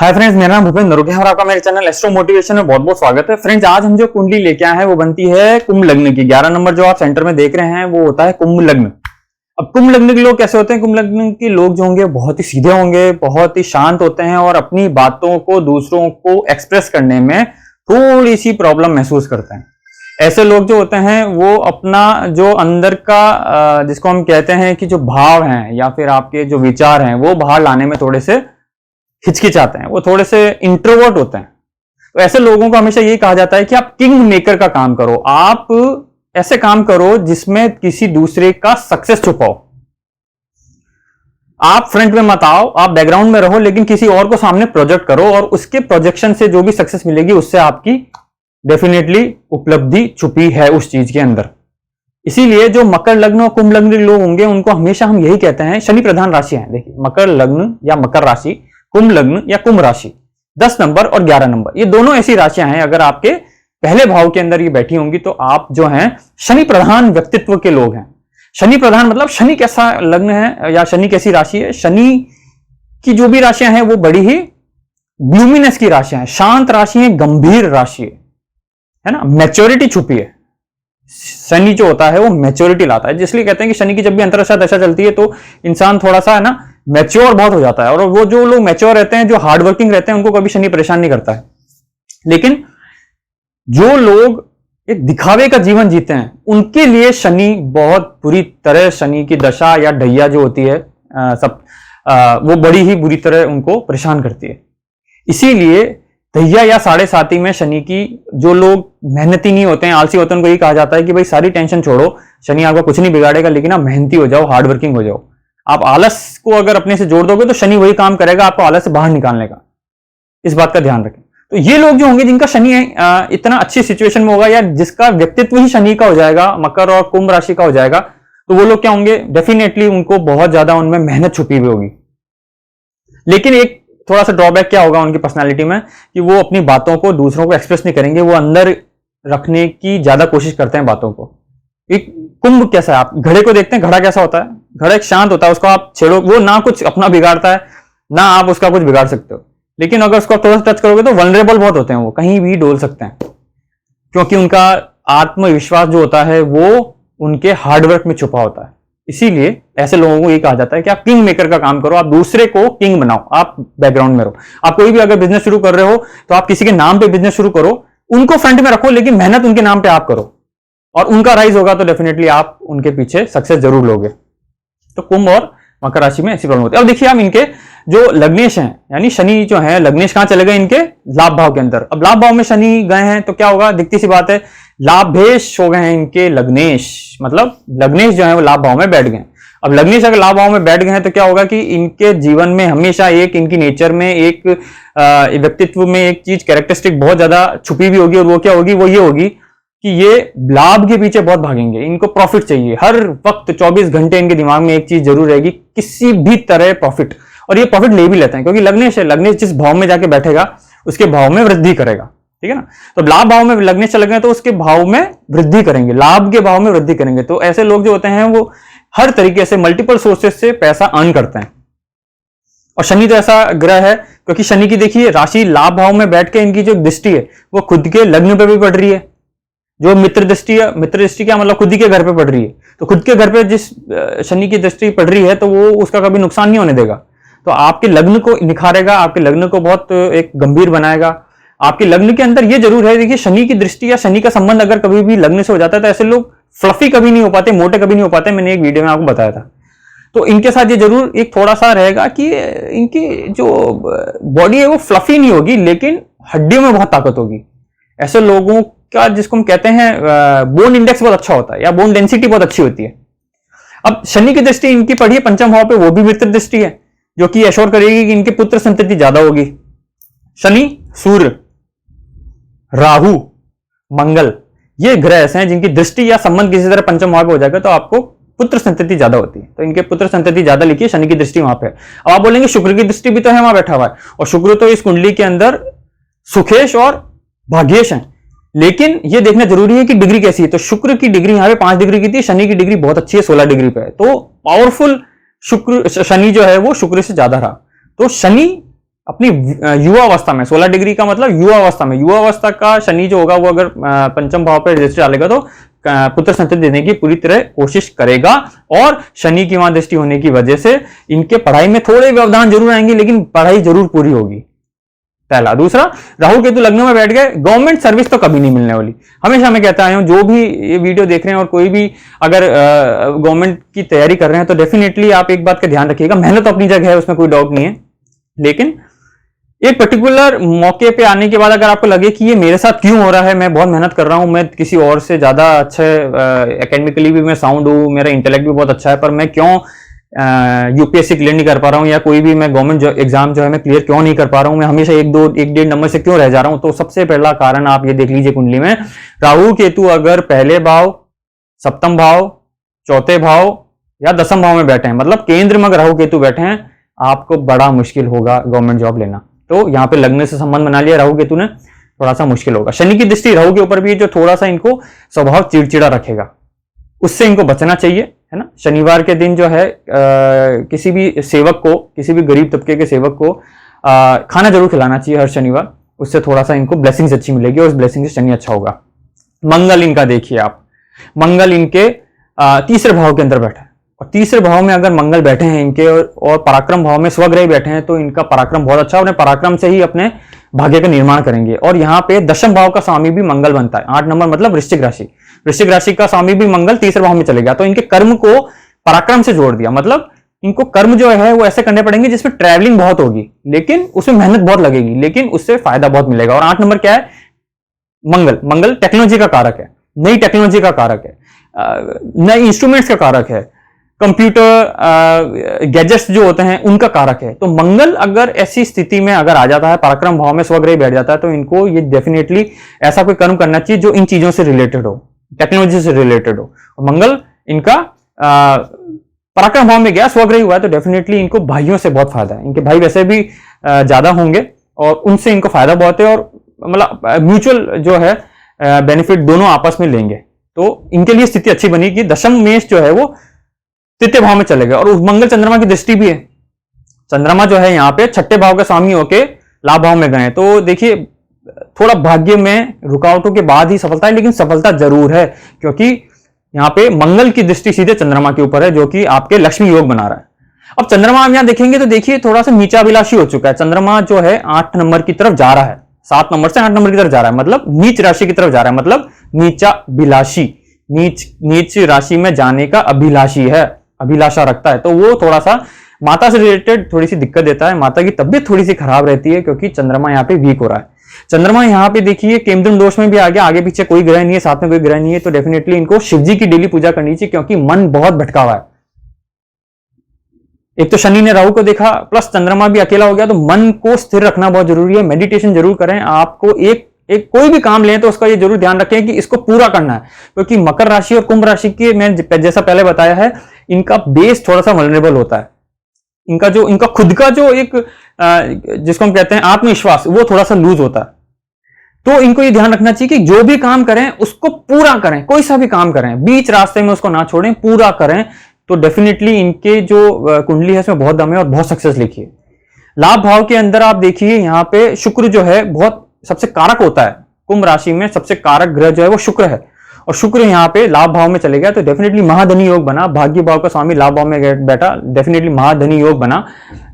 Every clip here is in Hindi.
हाय फ्रेंड्स, मेरा नाम भूपेंद्र नरोगे और आपका मेरे चैनल एस्ट्रो मोटिवेशन में बहुत बहुत स्वागत है। फ्रेंड्स, आज हम जो कुंडली लेके आए हैं वो बनती है कुंभ लग्न की। 11 नंबर जो आप सेंटर में देख रहे हैं वो होता है कुंभ लग्न। अब कुंभ लग्न के लोग कैसे होते हैं? कुंभ लग्न के लोग जो होंगे बहुत ही सीधे होंगे, बहुत ही शांत होते हैं और अपनी बातों को दूसरों को एक्सप्रेस करने में थोड़ी सी प्रॉब्लम महसूस करते हैं। ऐसे लोग जो होते हैं वो अपना जो अंदर का जिसको हम कहते हैं कि जो भाव हैं या फिर आपके जो विचार हैं वो बाहर लाने में थोड़े से हिचकिचाते हैं, वो थोड़े से इंट्रोवर्ट होते हैं। तो ऐसे लोगों को हमेशा यही कहा जाता है कि आप किंग मेकर का काम करो, आप ऐसे काम करो जिसमें किसी दूसरे का सक्सेस छुपाओ। आप फ्रंट में मत आओ, आप बैकग्राउंड में रहो, लेकिन किसी और को सामने प्रोजेक्ट करो और उसके प्रोजेक्शन से जो भी सक्सेस मिलेगी उससे आपकी डेफिनेटली उपलब्धि छुपी है उस चीज के अंदर। इसीलिए जो मकर लग्न और कुंभ लग्न के लोग होंगे उनको हमेशा हम यही कहते हैं, शनि प्रधान राशि है। देखिए, मकर लग्न या मकर राशि, कुंभ लग्न या कुंभ राशि, 10 नंबर और 11 नंबर, ये दोनों ऐसी राशियां हैं अगर आपके पहले भाव के अंदर ये बैठी होंगी तो आप जो हैं शनि प्रधान व्यक्तित्व के लोग हैं। शनि प्रधान मतलब शनि कैसा लग्न है या शनि कैसी राशि है? शनि की जो भी राशियां हैं वो बड़ी ही ब्लूमिनेस की राशियां हैं, शांत राशि है, गंभीर राशि है ना, मैच्योरिटी छुपी है। शनि जो होता है वो मैच्योरिटी लाता है, जिसलिए कहते हैं कि शनि की जब भी अंतरदशा दशा चलती है तो इंसान थोड़ा सा है ना मैच्योर बहुत हो जाता है। और वो जो लोग मैच्योर रहते हैं, जो हार्ड वर्किंग रहते हैं, उनको कभी शनि परेशान नहीं करता है। लेकिन जो लोग एक दिखावे का जीवन जीते हैं उनके लिए शनि बहुत बुरी तरह, शनि की दशा या ढैया जो होती है वो बड़ी ही बुरी तरह उनको परेशान करती है। इसीलिए दैया या 7.5 में शनि की जो लोग मेहनती नहीं होते हैं, आलसी होते हैं, उनको यही कहा जाता है कि भाई सारी टेंशन छोड़ो, शनि आपका कुछ नहीं बिगाड़ेगा, लेकिन आप मेहनती हो जाओ, हार्ड वर्किंग हो जाओ। आप आलस को अगर अपने से जोड़ दोगे तो शनि वही काम करेगा आपको आलस से बाहर निकालने का। इस बात का ध्यान रखें। तो ये लोग जो होंगे जिनका शनि इतना अच्छी सिचुएशन में होगा या जिसका व्यक्तित्व ही शनि का हो जाएगा, मकर और कुंभ राशि का हो जाएगा, तो वो लोग क्या होंगे? डेफिनेटली उनको बहुत ज्यादा उनमें मेहनत छुपी हुई होगी। लेकिन एक थोड़ा सा ड्रॉबैक क्या होगा उनकी पर्सनालिटी में कि वो अपनी बातों को दूसरों को एक्सप्रेस नहीं करेंगे, वो अंदर रखने की ज्यादा कोशिश करते हैं बातों को। एक कुंभ कैसा है? आप घड़े को देखते हैं, घड़ा कैसा होता है? घड़ा एक शांत होता है, उसको आप छेड़ो, वो ना कुछ अपना बिगाड़ता है ना आप उसका कुछ बिगाड़ सकते हो। लेकिन अगर उसको थोड़ा सा टच करोगे तो वल्नरेबल बहुत होते हैं, वो कहीं भी डोल सकते हैं, क्योंकि उनका आत्मविश्वास जो होता है वो उनके हार्डवर्क में छुपा होता है। इसीलिए ऐसे लोगों को ये कहा जाता है कि आप किंग मेकर का काम करो, आप दूसरे को किंग बनाओ, आप बैकग्राउंड में रहो। आप कोई भी अगर बिजनेस शुरू कर रहे हो तो आप किसी के नाम पे बिजनेस शुरू करो, उनको फ्रंट में रखो, लेकिन मेहनत उनके नाम पे आप करो और उनका राइज होगा तो डेफिनेटली आप उनके पीछे सक्सेस जरूर लोगे। तो कुंभ और मकर राशि में ऐसी प्रॉब्लम होती है। अब देखिए, आप इनके जो लग्नेश हैं, यानी शनि जो है, लग्नेश कहां चले गए? इनके लाभ भाव के अंदर। अब लाभ भाव में शनि गए हैं तो क्या होगा? दिखती सी बात है, लाभेश हो गए हैं इनके लग्नेश, मतलब लग्नेश जो है वो लाभ भाव में बैठ गए। अब लग्नेश अगर लाभ भाव में बैठ गए हैं तो क्या होगा कि इनके जीवन में हमेशा एक, इनकी नेचर में एक, व्यक्तित्व में एक चीज कैरेक्टरिस्टिक बहुत ज्यादा छुपी हुई होगी। और वो क्या होगी? वो ये होगी कि ये लाभ के पीछे बहुत भागेंगे, इनको प्रॉफिट चाहिए हर वक्त। 24 घंटे इनके दिमाग में एक चीज जरूर रहेगी, किसी भी तरह प्रॉफिट। और ये प्रॉफिट ले भी लेते हैं, क्योंकि लग्नेश है, लग्नेश जिस भाव में जाके बैठेगा उसके भाव में वृद्धि करेगा, ठीक है ना। तो लाभ भाव में लग्नेश चले गए तो उसके भाव में वृद्धि करेंगे, लाभ के भाव में वृद्धि करेंगे। तो ऐसे लोग जो होते हैं वो हर तरीके से मल्टीपल सोर्सेस से पैसा अर्न करते हैं। और शनि तो ऐसा ग्रह है, क्योंकि शनि की देखिए राशि लाभ भाव में बैठ के इनकी जो दृष्टि है वो खुद के लग्न पे भी पड़ रही है। जो मित्र दृष्टि है, मित्र दृष्टि क्या मतलब? खुद ही के घर पे पड़ रही है। तो खुद के घर पे जिस शनि की दृष्टि पड़ रही है तो वो उसका कभी नुकसान नहीं होने देगा। तो आपके लग्न को निखारेगा, आपके लग्न को बहुत एक गंभीर बनाएगा। आपके लग्न के अंदर ये जरूर है, देखिए शनि की दृष्टि या शनि का संबंध अगर कभी भी लग्न से हो जाता है तो ऐसे लोग फ्लफी कभी नहीं हो पाते, मोटे कभी नहीं हो पाते। मैंने एक वीडियो में आपको बताया था। तो इनके साथ ये जरूर एक थोड़ा सा रहेगा कि इनकी जो बॉडी है वो फ्लफी नहीं होगी, लेकिन हड्डियों में बहुत ताकत होगी। ऐसे लोगों का, जिसको हम कहते हैं बोन इंडेक्स बहुत अच्छा होता है या बोन डेंसिटी बहुत अच्छी होती है। अब शनि की दृष्टि इनकी पड़ी है पंचम भाव पे, वो भी मित्र दृष्टि है, जो कि एश्योर करेगी कि इनके पुत्र संतति ज्यादा होगी। शनि, सूर्य, राहु, मंगल, ये ग्रह ऐसे हैं जिनकी दृष्टि या संबंध किसी तरह पंचम भाव पे हो जाएगा तो आपको पुत्र संतति ज्यादा होती है। तो इनके पुत्र संतति ज्यादा लिखिए, शनि की दृष्टि वहां पे है। अब आप बोलेंगे शुक्र की दृष्टि भी तो है, वहां बैठा हुआ है, और शुक्र तो इस कुंडली के अंदर सुखेश और भाग्येश है। लेकिन ये देखना जरूरी है कि डिग्री कैसी है। तो शुक्र की डिग्री यहाँ पे 5 डिग्री की थी, शनि की डिग्री बहुत अच्छी है, 16 डिग्री पे है। तो पावरफुल शनि जो है वो शुक्र से ज्यादा रहा। तो शनि अपनी युवा अवस्था में, 16 डिग्री का मतलब युवा अवस्था में, युवा अवस्था का शनि जो होगा वो अगर पंचम भाव पर दृष्टि डालेगा तो पुत्र संतति देने की पूरी तरह कोशिश करेगा, और शनि की वहां दृष्टि होने की वजह से इनके पढ़ाई में थोड़े व्यवधान जरूर आएंगे, लेकिन पढ़ाई जरूर पूरी होगी। पहला। दूसरा, राहु केतु लग्न में बैठ गए, गवर्नमेंट सर्विस तो कभी नहीं मिलने वाली। हमेशा मैं कहता आया हूं, जो भी ये वीडियो देख रहे हैं और कोई भी अगर गवर्नमेंट की तैयारी कर रहे हैं तो डेफिनेटली आप एक बात का ध्यान रखिएगा, मेहनत अपनी जगह है, उसमें कोई डाउट नहीं है, लेकिन एक पर्टिकुलर मौके पे आने के बाद अगर आपको लगे कि ये मेरे साथ क्यों हो रहा है, मैं बहुत मेहनत कर रहा हूं, मैं किसी और से ज्यादा अच्छे एकेडमिकली भी मैं साउंड हूं, मेरा इंटेलेक्ट भी बहुत अच्छा है, पर मैं क्यों यूपीएससी क्लियर नहीं कर पा रहा हूं, या कोई भी मैं गवर्नमेंट एग्जाम जो है मैं क्लियर क्यों नहीं कर पा रहा हूं, मैं हमेशा 1-1.5 नंबर से क्यों रह जा रहा हूं, तो सबसे पहला कारण आप ये देख लीजिए कुंडली में, राहु केतु अगर पहले भाव, सप्तम भाव, चौथे भाव या दसम भाव में बैठे हैं, मतलब केंद्र में अगर राहु केतु बैठे हैं, आपको बड़ा मुश्किल होगा गवर्नमेंट जॉब लेना। तो यहाँ पे लग्न से संबंध बना लिया राहु केतु ने, थोड़ा सा मुश्किल होगा। शनि की दृष्टि राहु के ऊपर भी जो थोड़ा सा इनको स्वभाव चिड़चिड़ा रखेगा, उससे इनको बचना चाहिए, है ना। शनिवार के दिन जो है किसी भी सेवक को, किसी भी गरीब तबके के सेवक को खाना जरूर खिलाना चाहिए हर शनिवार, उससे थोड़ा सा इनको ब्लेसिंग्स अच्छी मिलेगी और उस ब्लेसिंग से शनि अच्छा होगा। मंगल इनका देखिए आप, मंगल इनके तीसरे भाव के अंदर बैठा है, और तीसरे भाव में अगर मंगल बैठे हैं इनके और पराक्रम भाव में स्वग्रह बैठे हैं, तो इनका पराक्रम बहुत अच्छा, अपने पराक्रम से ही अपने भाग्य का निर्माण करेंगे। और यहाँ पे दशम भाव का स्वामी भी मंगल बनता है, 8 नंबर मतलब वृश्चिक राशि, वृश्चिक राशि का स्वामी भी मंगल तीसरे भाव में चले गया, तो इनके कर्म को पराक्रम से जोड़ दिया, मतलब इनको कर्म जो है वो ऐसे करने पड़ेंगे जिसमें ट्रैवलिंग बहुत होगी, लेकिन उसमें मेहनत बहुत लगेगी, लेकिन उससे फायदा बहुत मिलेगा। और 8 नंबर क्या है, मंगल, मंगल टेक्नोलॉजी का कारक है, नई टेक्नोलॉजी का कारक है, नए इंस्ट्रूमेंट्स का कारक है, कंप्यूटर गैजेट्स जो होते हैं उनका कारक है। तो मंगल अगर ऐसी स्थिति में अगर आ जाता है, पराक्रम भाव में स्वग्रह बैठ जाता है, तो इनको ये डेफिनेटली ऐसा कोई कर्म करना चाहिए जो इन चीजों से रिलेटेड हो, टेक्नोलॉजी से रिलेटेड हो। और मंगल इनका पराक्रम भाव में गया, स्वग्रह हुआ है, तो डेफिनेटली इनको भाइयों से बहुत फायदा है, इनके भाई वैसे भी ज्यादा होंगे और उनसे इनको फायदा बहुत है, और मतलब म्यूचुअल जो है बेनिफिट दोनों आपस में लेंगे, तो इनके लिए स्थिति अच्छी बनी कि दशम मेष जो है वो तृतीय भाव में चले गए। और मंगल चंद्रमा की दृष्टि भी है, चंद्रमा जो है यहाँ पे छठे भाव के स्वामी होके लाभ भाव में गए, तो देखिए थोड़ा भाग्य में रुकावटों के बाद ही सफलता है, लेकिन सफलता जरूर है, क्योंकि यहाँ पे मंगल की दृष्टि सीधे चंद्रमा के ऊपर है, जो कि आपके लक्ष्मी योग बना रहा है। अब चंद्रमा हम यहाँ देखेंगे तो देखिए थोड़ा सा नीचाभिलाषी हो चुका है, चंद्रमा जो है 8 नंबर की तरफ जा रहा है, 7 नंबर से 8 नंबर की तरफ जा रहा है, मतलब नीच राशि की तरफ जा रहा है, मतलब नीचाभिलाषी, नीच राशि में जाने का अभिलाषी है, अभिलाषा रखता है, तो वो थोड़ा सा माता से रिलेटेड थोड़ी सी दिक्कत देता है, माता की तबियत थोड़ी सी खराब रहती है, क्योंकि चंद्रमा यहाँ पे वीक हो रहा है। चंद्रमा यहाँ पे देखिए केंद्र दोष में भी आ गया, आगे पीछे कोई ग्रह नहीं है, साथ में कोई ग्रह नहीं है, तो डेफिनेटली इनको शिवजी की डेली पूजा करनी चाहिए, क्योंकि मन बहुत भटका हुआ है। एक तो शनि ने राहु को देखा, प्लस चंद्रमा भी अकेला हो गया, तो मन को स्थिर रखना बहुत जरूरी है। मेडिटेशन जरूर करें, आपको एक कोई भी काम लें तो उसका ये जरूर ध्यान रखें कि इसको पूरा करना है, क्योंकि मकर राशि और कुंभ राशि के मैंने जैसा पहले बताया है, इनका बेस थोड़ा सा वल्नरेबल होता है, इनका खुद का जो एक जिसको हम कहते हैं आत्मविश्वास, वो थोड़ा सा लूज होता है। तो इनको ये ध्यान रखना चाहिए कि जो भी काम करें उसको पूरा करें, कोई सा भी काम करें बीच रास्ते में उसको ना छोड़ें, पूरा करें, तो डेफिनेटली इनके जो कुंडली है उसमें बहुत दम है और बहुत सक्सेस लिखी है। लाभ भाव के अंदर आप देखिए यहाँ पे शुक्र जो है बहुत सबसे कारक होता है, कुंभ राशि में सबसे कारक ग्रह जो है वो शुक्र है, और शुक्र यहाँ पे लाभ भाव में चले गया, तो डेफिनेटली महाधनी योग बना, भाग्य भाव का स्वामी लाभ भाव में बैठा, डेफिनेटली महाधनी योग बना।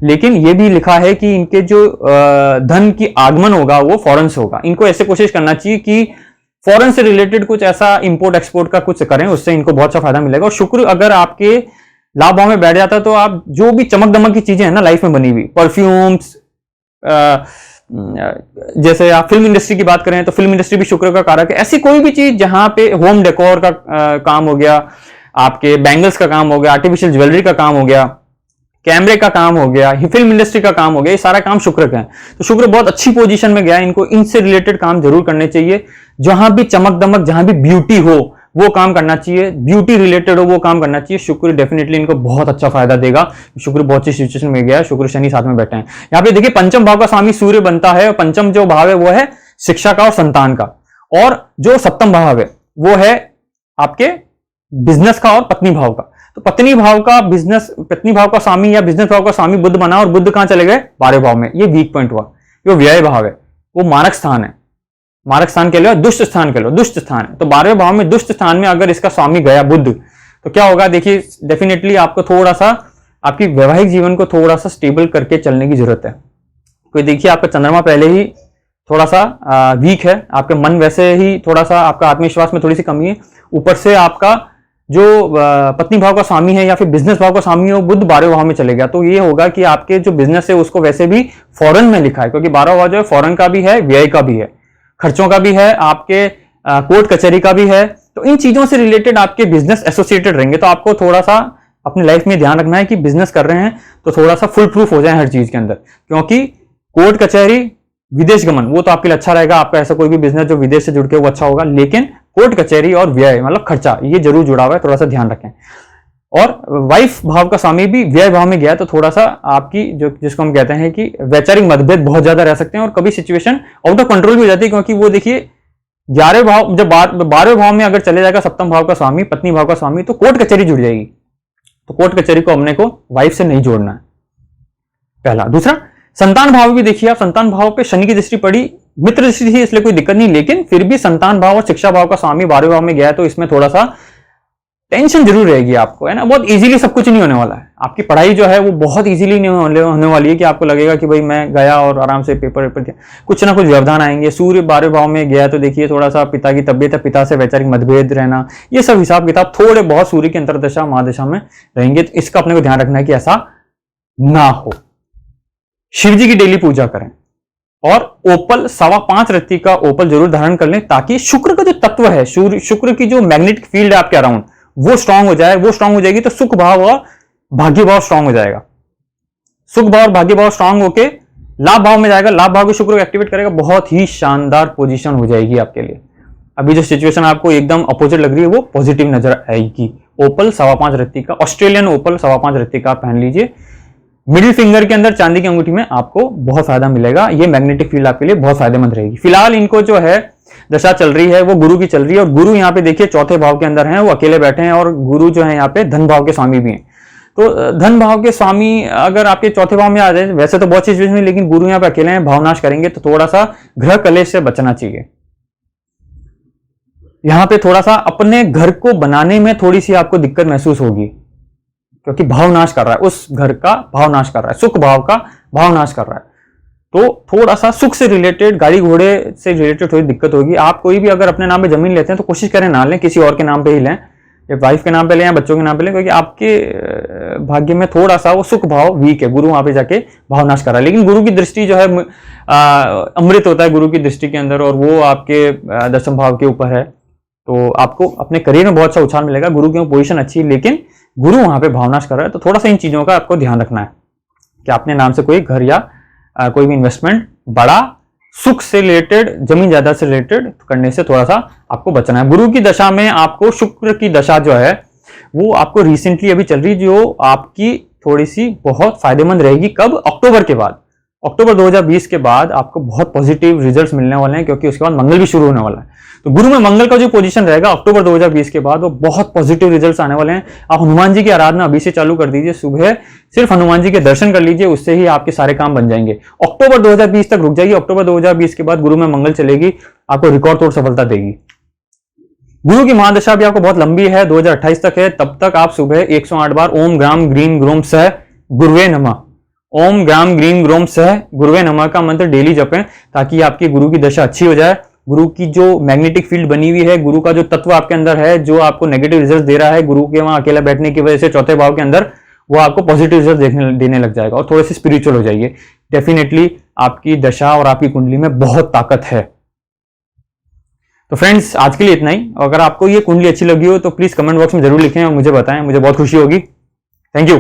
लेकिन ये भी लिखा है कि इनके जो धन की आगमन होगा वो फॉरेन से होगा, इनको ऐसे कोशिश करना चाहिए कि फॉरेन से रिलेटेड कुछ ऐसा इंपोर्ट एक्सपोर्ट का कुछ करें, उससे इनको बहुत सा फायदा मिलेगा। और शुक्र अगर आपके लाभ भाव में बैठ जाता है तो आप जो भी चमक दमक की चीजें हैं ना लाइफ में बनी हुई, परफ्यूम्स, जैसे आप फिल्म इंडस्ट्री की बात करें तो फिल्म इंडस्ट्री भी शुक्र का कारक है, ऐसी कोई भी चीज जहां पे होम डेकोर का काम हो गया, आपके बैंगल्स का काम हो गया, आर्टिफिशियल ज्वेलरी का काम हो गया, कैमरे का काम हो गया, फिल्म इंडस्ट्री का काम हो गया, ये सारा काम शुक्र का है। तो शुक्र बहुत अच्छी पोजीशन में गया, इनको इनसे रिलेटेड काम जरूर करने चाहिए, जहां भी चमक दमक, जहां भी ब्यूटी हो वो काम करना चाहिए, ब्यूटी रिलेटेड हो वो काम करना चाहिए। शुक्र डेफिनेटली इनको बहुत अच्छा फायदा देगा, शुक्र बहुत अच्छी सिचुएशन में गया है, शुक्र शनि साथ में बैठे हैं। यहाँ पे देखिए पंचम भाव का स्वामी सूर्य बनता है, और पंचम जो भाव है वो है शिक्षा का और संतान का, और जो सप्तम भाव है वो है आपके बिजनेस का और पत्नी भाव का। तो पत्नी भाव का स्वामी या बिजनेस भाव का स्वामी बुध बना, और बुध कहां चले गए? 12वें भाव में। ये वीक पॉइंट हुआ। वो व्यय भाव है, वो मारक स्थान है। मारक स्थान के लिए दुष्ट स्थान के लिए दुष्ट स्थान है। तो 12वें भाव में दुष्ट स्थान में अगर इसका स्वामी गया बुध, तो क्या होगा? देखिए, डेफिनेटली आपको थोड़ा सा आपकी वैवाहिक जीवन को थोड़ा सा स्टेबल करके चलने की जरूरत है। तो देखिए, आपका चंद्रमा पहले ही थोड़ा सा वीक है, आपके मन वैसे ही थोड़ा सा, आपका आत्मविश्वास में थोड़ी सी कमी है, ऊपर से आपका जो पत्नी भाव का स्वामी है या फिर बिजनेस भाव का स्वामी है, बुध 12वें भाव में चले गया। तो ये होगा कि आपके जो बिजनेस है उसको वैसे भी फॉरेन में लिखा है, क्योंकि 12वां भाव जो है फॉरेन का भी है, व्यय का भी है, खर्चों का भी है, आपके कोर्ट कचहरी का भी है। तो इन चीजों से रिलेटेड आपके बिजनेस एसोसिएटेड रहेंगे। तो आपको थोड़ा सा अपनी लाइफ में ध्यान रखना है कि बिजनेस कर रहे हैं तो थोड़ा सा फुल प्रूफ हो जाए हर चीज के अंदर, क्योंकि कोर्ट कचहरी, विदेश गमन वो तो आपके लिए अच्छा रहेगा। आपका ऐसा कोई भी बिजनेस जो विदेश से जुड़ के वो अच्छा होगा, लेकिन कोर्ट कचहरी और व्यय मतलब खर्चा, ये जरूर जुड़ा हुआ है, थोड़ा सा ध्यान रखें। और वाइफ भाव का स्वामी भी व्यय भाव में गया, तो थोड़ा सा आपकी जो जिसको हम कहते हैं कि वैचारिक मतभेद बहुत ज्यादा रह सकते हैं, और कभी सिचुएशन आउट ऑफ कंट्रोल भी हो जाती है। क्योंकि वो देखिए 11वें भाव, जब 12वें भाव में अगर चले जाएगा सप्तम भाव का स्वामी, पत्नी भाव का स्वामी, तो कोर्ट कचहरी जुड़ जाएगी। तो कोर्ट कचहरी को हमने को वाइफ से नहीं जोड़ना है, पहला। दूसरा, संतान भाव भी देखिए आप, संतान भाव पे शनि की दृष्टि पड़ी, मित्र दृष्टि थी इसलिए कोई दिक्कत नहीं, लेकिन फिर भी संतान भाव और शिक्षा भाव का स्वामी 12वें भाव में गया, तो इसमें थोड़ा सा टेंशन जरूर रहेगी आपको, है ना। बहुत इजीली सब कुछ नहीं होने वाला है। आपकी पढ़ाई जो है वो बहुत इजीली नहीं होने वाली है कि आपको लगेगा कि भाई मैं गया और आराम से पेपर दिया। कुछ ना कुछ व्यवधान आएंगे। सूर्य 12वें भाव में गया, तो देखिए थोड़ा सा पिता की तबियत है, पिता से वैचारिक मतभेद रहना, ये सब हिसाब किताब थोड़े बहुत सूर्य की अंतरदशा महादशा में रहेंगे। तो इसका अपने को ध्यान रखना है कि ऐसा ना हो। शिव जी की डेली पूजा करें, और ओपल 5.25 रत्ती का ओपल जरूर धारण कर लें, ताकि शुक्र का जो तत्व है, शुक्र की जो मैग्नेटिक फील्ड है आपके अराउंड, वो स्ट्रांग हो जाए। वो स्ट्रांग हो जाएगी तो सुख भाव और भाग्य भाव स्ट्रांग हो जाएगा। सुख भाव और भाग्य भाव स्ट्रांग होके लाभ भाव में जाएगा, लाभ भाव के शुक्र को एक्टिवेट करेगा, बहुत ही शानदार पोजीशन हो जाएगी आपके लिए। अभी जो सिचुएशन आपको एकदम अपोजिट लग रही है वो पॉजिटिव नजर आएगी। ओपल 5.25 रत्ती का, ऑस्ट्रेलियन ओपल 5.25 रत्ती का पहन लीजिए। मिडिल फिंगर के अंदर चांदी की अंगूठी में आपको बहुत फायदा मिलेगा। ये मैग्नेटिक फील्ड आपके लिए बहुत फायदेमंद रहेगी। फिलहाल इनको जो है दशा चल रही है वो गुरु की चल रही है, और गुरु यहाँ पे देखिए चौथे भाव के अंदर हैं, वो अकेले बैठे हैं, और गुरु जो है यहाँ पे धन भाव के स्वामी भी हैं। तो धन भाव के स्वामी अगर आपके चौथे भाव में आ जाए, वैसे तो बहुत सिचुएशन है, लेकिन गुरु यहाँ पे अकेले हैं, भावनाश करेंगे, तो थोड़ा सा ग्रह कलेश से बचना चाहिए। यहाँ पे थोड़ा सा अपने घर को बनाने में थोड़ी सी आपको दिक्कत महसूस होगी, क्योंकि भावनाश कर रहा है, उस घर का भावनाश कर रहा है, सुख भाव का भावनाश कर रहा है। तो थोड़ा सा सुख से रिलेटेड, गाड़ी घोड़े से रिलेटेड थोड़ी दिक्कत होगी। आप कोई भी अगर अपने नाम पे जमीन लेते हैं तो कोशिश करें ना लें, किसी और के नाम पे ही लें, या वाइफ के नाम पे लें या बच्चों के नाम पे लें, क्योंकि आपके भाग्य में थोड़ा सा वो सुख भाव वीक है, गुरु वहां पे जाके भावनाश कर रहा है। लेकिन गुरु की दृष्टि जो है अमृत होता है गुरु की दृष्टि के अंदर, और वो आपके 10वें भाव के ऊपर है, तो आपको अपने करियर में बहुत सा उछाल मिलेगा। गुरु की पोजीशन अच्छी है, लेकिन गुरु वहां पे भावनाश कर रहा है, तो थोड़ा सा इन चीजों का आपको ध्यान रखना है कि अपने नाम से कोई घर या कोई भी इन्वेस्टमेंट बड़ा सुख से रिलेटेड, जमीन जायदाद से रिलेटेड करने से थोड़ा सा आपको बचना है। गुरु की दशा में आपको शुक्र की दशा जो है वो आपको रिसेंटली अभी चल रही, जो आपकी थोड़ी सी बहुत फायदेमंद रहेगी। कब? अक्टूबर के बाद, अक्टूबर 2020 के बाद आपको बहुत पॉजिटिव रिजल्ट्स मिलने वाले हैं, क्योंकि उसके बाद मंगल भी शुरू होने वाला है। तो गुरु में मंगल का जो पोजीशन रहेगा अक्टूबर 2020 के बाद, वो बहुत पॉजिटिव रिजल्ट्स आने वाले हैं। आप हनुमान जी की आराधना अभी से चालू कर दीजिए, सुबह सिर्फ हनुमान जी के दर्शन कर लीजिए, उससे ही आपके सारे काम बन जाएंगे। अक्टूबर 2020 तक रुक जाइए, अक्टूबर 2020 के बाद गुरु में मंगल चलेगी, आपको रिकॉर्ड तोड़ सफलता देगी। गुरु की महादशा भी आपको बहुत लंबी है, 2028 तक है। तब तक आप सुबह 108 बार ओम ग्राम ग्रीम ग्रोम सह गुरुवे नमः, ओम ग्राम ग्रीम ग्रोम सह गुरुवे नमः का मंत्र डेली जपें, ताकि आपकी गुरु की दशा अच्छी हो जाए। गुरु की जो मैग्नेटिक फील्ड बनी हुई है, गुरु का जो तत्व आपके अंदर है, जो आपको नेगेटिव रिजल्ट दे रहा है, गुरु के वहां अकेला बैठने की वजह से चौथे भाव के अंदर, वो आपको पॉजिटिव रिजल्ट देने लग जाएगा, और थोड़े से स्पिरिचुअल हो जाइए। डेफिनेटली आपकी दशा और आपकी कुंडली में बहुत ताकत है। तो फ्रेंड्स, आज के लिए इतना ही। अगर आपको ये कुंडली अच्छी लगी हो तो प्लीज कमेंट बॉक्स में जरूर लिखें और मुझे बताएं, मुझे बहुत खुशी होगी। Thank you.